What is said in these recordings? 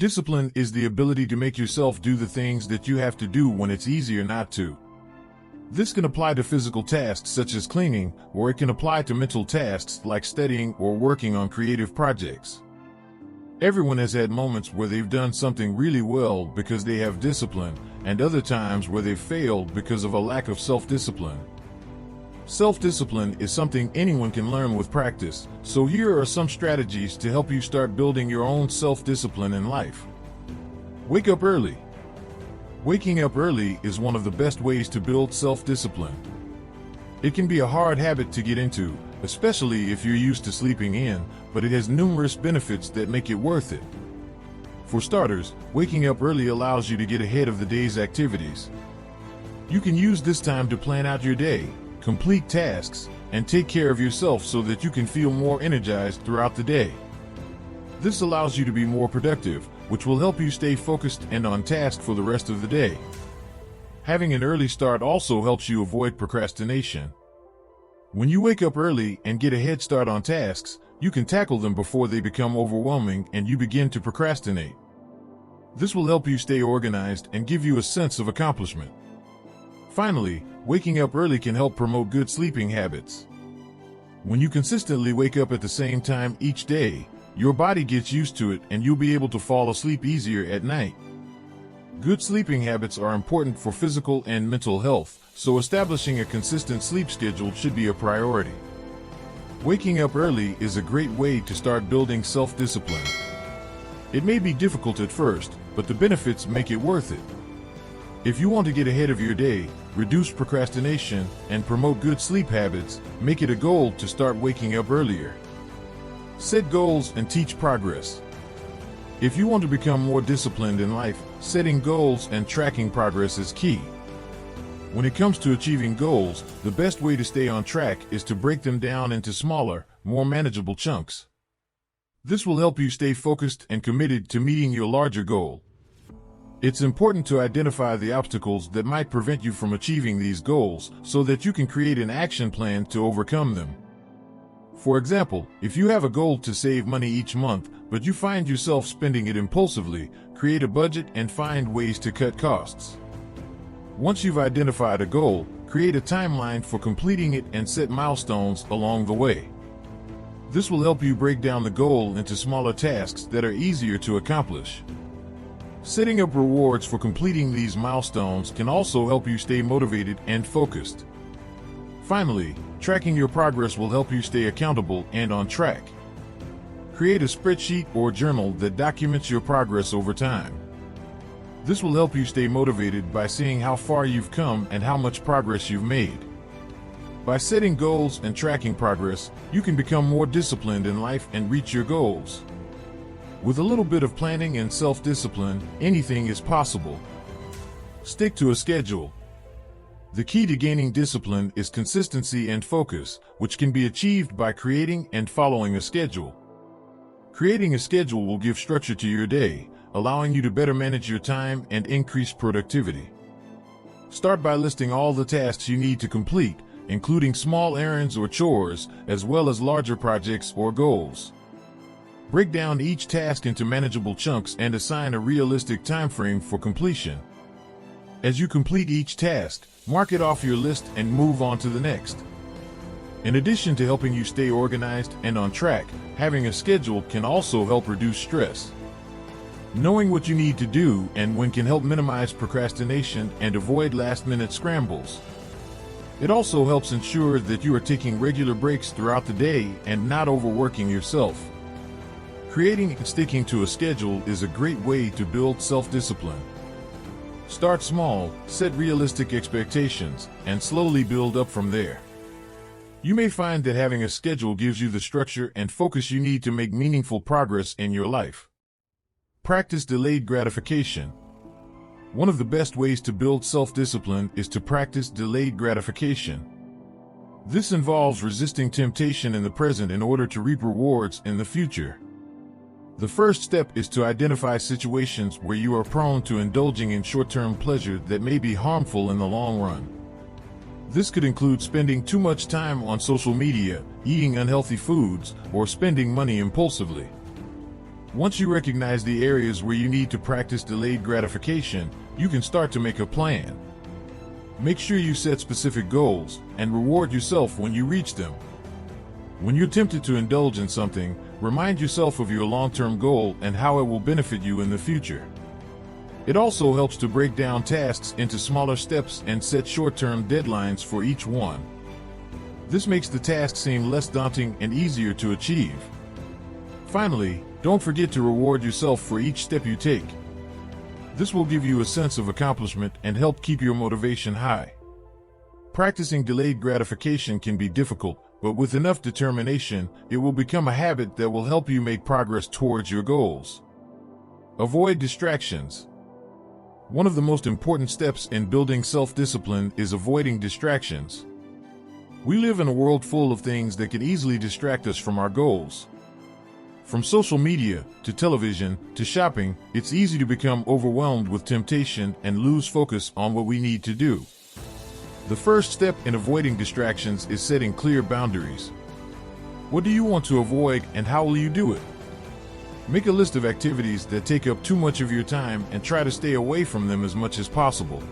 Discipline is the ability to make yourself do the things that you have to do when it's easier not to. This can apply to physical tasks such as cleaning, or it can apply to mental tasks like studying or working on creative projects. Everyone has had moments where they've done something really well because they have discipline, and other times where they've failed because of a lack of self-discipline. Self-discipline is something anyone can learn with practice, so here are some strategies to help you start building your own self-discipline in life. Wake up early. Waking up early is one of the best ways to build self-discipline. It can be a hard habit to get into, especially if you're used to sleeping in, but it has numerous benefits that make it worth it. For starters, waking up early allows you to get ahead of the day's activities. You can use this time to plan out your day, complete tasks, and take care of yourself so that you can feel more energized throughout the day. This allows you to be more productive, which will help you stay focused and on task for the rest of the day. Having an early start also helps you avoid procrastination. When you wake up early and get a head start on tasks, you can tackle them before they become overwhelming and you begin to procrastinate. This will help you stay organized and give you a sense of accomplishment. Finally, waking up early can help promote good sleeping habits. When you consistently wake up at the same time each day, your body gets used to it and you'll be able to fall asleep easier at night. Good sleeping habits are important for physical and mental health, so establishing a consistent sleep schedule should be a priority. Waking up early is a great way to start building self-discipline. It may be difficult at first, but the benefits make it worth it. If you want to get ahead of your day, reduce procrastination, and promote good sleep habits, make it a goal to start waking up earlier. Set goals and teach progress. If you want to become more disciplined in life, setting goals and tracking progress is key. When it comes to achieving goals, the best way to stay on track is to break them down into smaller, more manageable chunks. This will help you stay focused and committed to meeting your larger goal. It's important to identify the obstacles that might prevent you from achieving these goals so that you can create an action plan to overcome them. For example, if you have a goal to save money each month, but you find yourself spending it impulsively, create a budget and find ways to cut costs. Once you've identified a goal, create a timeline for completing it and set milestones along the way. This will help you break down the goal into smaller tasks that are easier to accomplish. Setting up rewards for completing these milestones can also help you stay motivated and focused. Finally, tracking your progress will help you stay accountable and on track. Create a spreadsheet or journal that documents your progress over time. This will help you stay motivated by seeing how far you've come and how much progress you've made. By setting goals and tracking progress, you can become more disciplined in life and reach your goals. With a little bit of planning and self-discipline, anything is possible. Stick to a schedule. The key to gaining discipline is consistency and focus, which can be achieved by creating and following a schedule. Creating a schedule will give structure to your day, allowing you to better manage your time and increase productivity. Start by listing all the tasks you need to complete, including small errands or chores, as well as larger projects or goals. Break down each task into manageable chunks and assign a realistic time frame for completion. As you complete each task, mark it off your list and move on to the next. In addition to helping you stay organized and on track, having a schedule can also help reduce stress. Knowing what you need to do and when can help minimize procrastination and avoid last-minute scrambles. It also helps ensure that you are taking regular breaks throughout the day and not overworking yourself. Creating and sticking to a schedule is a great way to build self-discipline. Start small, set realistic expectations, and slowly build up from there. You may find that having a schedule gives you the structure and focus you need to make meaningful progress in your life. Practice delayed gratification. One of the best ways to build self-discipline is to practice delayed gratification. This involves resisting temptation in the present in order to reap rewards in the future. The first step is to identify situations where you are prone to indulging in short-term pleasure that may be harmful in the long run. This could include spending too much time on social media, eating unhealthy foods, or spending money impulsively. Once you recognize the areas where you need to practice delayed gratification, you can start to make a plan. Make sure you set specific goals and reward yourself when you reach them. When you're tempted to indulge in something, remind yourself of your long-term goal and how it will benefit you in the future. It also helps to break down tasks into smaller steps and set short-term deadlines for each one. This makes the task seem less daunting and easier to achieve. Finally, don't forget to reward yourself for each step you take. This will give you a sense of accomplishment and help keep your motivation high. Practicing delayed gratification can be difficult, but with enough determination, it will become a habit that will help you make progress towards your goals. Avoid distractions. One of the most important steps in building self-discipline is avoiding distractions. We live in a world full of things that can easily distract us from our goals. From social media, to television, to shopping, it's easy to become overwhelmed with temptation and lose focus on what we need to do. The first step in avoiding distractions is setting clear boundaries. What do you want to avoid and how will you do it? Make a list of activities that take up too much of your time and try to stay away from them as much as possible.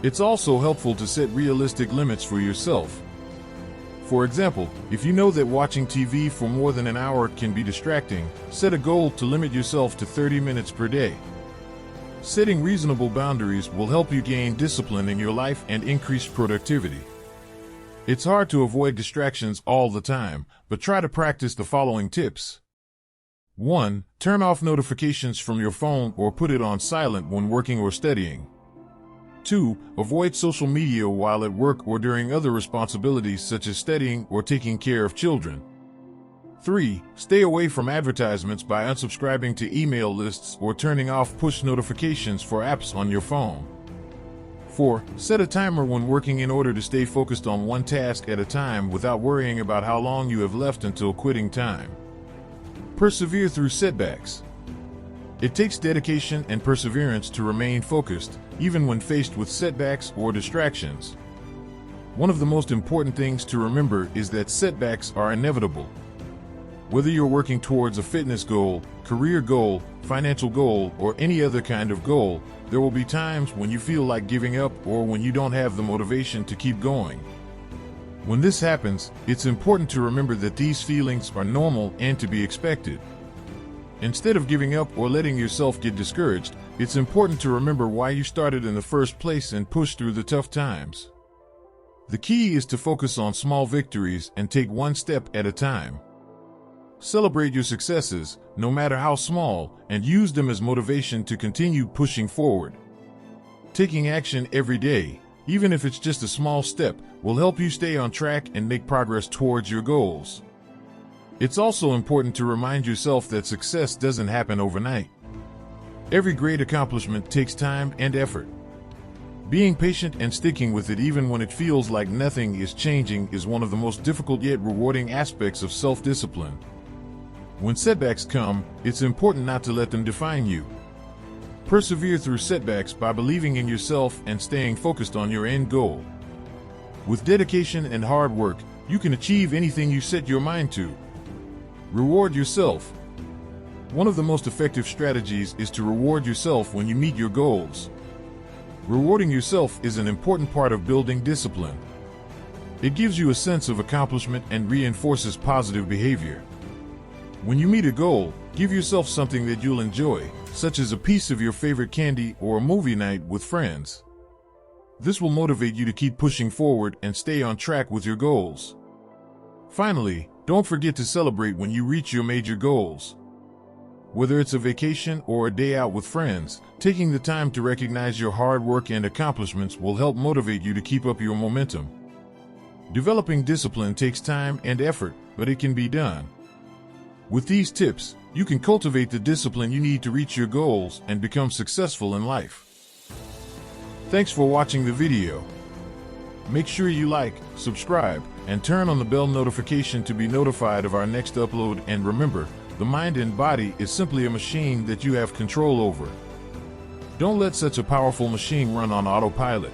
It's also helpful to set realistic limits for yourself. For example, if you know that watching TV for more than an hour can be distracting, set a goal to limit yourself to 30 minutes per day. Setting reasonable boundaries will help you gain discipline in your life and increase productivity. It's hard to avoid distractions all the time, but try to practice the following tips. 1. Turn off notifications from your phone or put it on silent when working or studying. 2. Avoid social media while at work or during other responsibilities such as studying or taking care of children. 3. Stay away from advertisements by unsubscribing to email lists or turning off push notifications for apps on your phone. 4. Set a timer when working in order to stay focused on one task at a time without worrying about how long you have left until quitting time. Persevere through setbacks. It takes dedication and perseverance to remain focused, even when faced with setbacks or distractions. One of the most important things to remember is that setbacks are inevitable. Whether you're working towards a fitness goal, career goal, financial goal, or any other kind of goal, there will be times when you feel like giving up or when you don't have the motivation to keep going. When this happens, it's important to remember that these feelings are normal and to be expected. Instead of giving up or letting yourself get discouraged, it's important to remember why you started in the first place and push through the tough times. The key is to focus on small victories and take one step at a time. Celebrate your successes, no matter how small, and use them as motivation to continue pushing forward. Taking action every day, even if it's just a small step, will help you stay on track and make progress towards your goals. It's also important to remind yourself that success doesn't happen overnight. Every great accomplishment takes time and effort. Being patient and sticking with it even when it feels like nothing is changing is one of the most difficult yet rewarding aspects of self-discipline. When setbacks come, it's important not to let them define you. Persevere through setbacks by believing in yourself and staying focused on your end goal. With dedication and hard work, you can achieve anything you set your mind to. Reward yourself. One of the most effective strategies is to reward yourself when you meet your goals. Rewarding yourself is an important part of building discipline. It gives you a sense of accomplishment and reinforces positive behavior. When you meet a goal, give yourself something that you'll enjoy, such as a piece of your favorite candy or a movie night with friends. This will motivate you to keep pushing forward and stay on track with your goals. Finally, don't forget to celebrate when you reach your major goals. Whether it's a vacation or a day out with friends, taking the time to recognize your hard work and accomplishments will help motivate you to keep up your momentum. Developing discipline takes time and effort, but it can be done. With these tips, you can cultivate the discipline you need to reach your goals and become successful in life. Thanks for watching the video. Make sure you like, subscribe, and turn on the bell notification to be notified of our next upload. And remember, the mind and body is simply a machine that you have control over. Don't let such a powerful machine run on autopilot.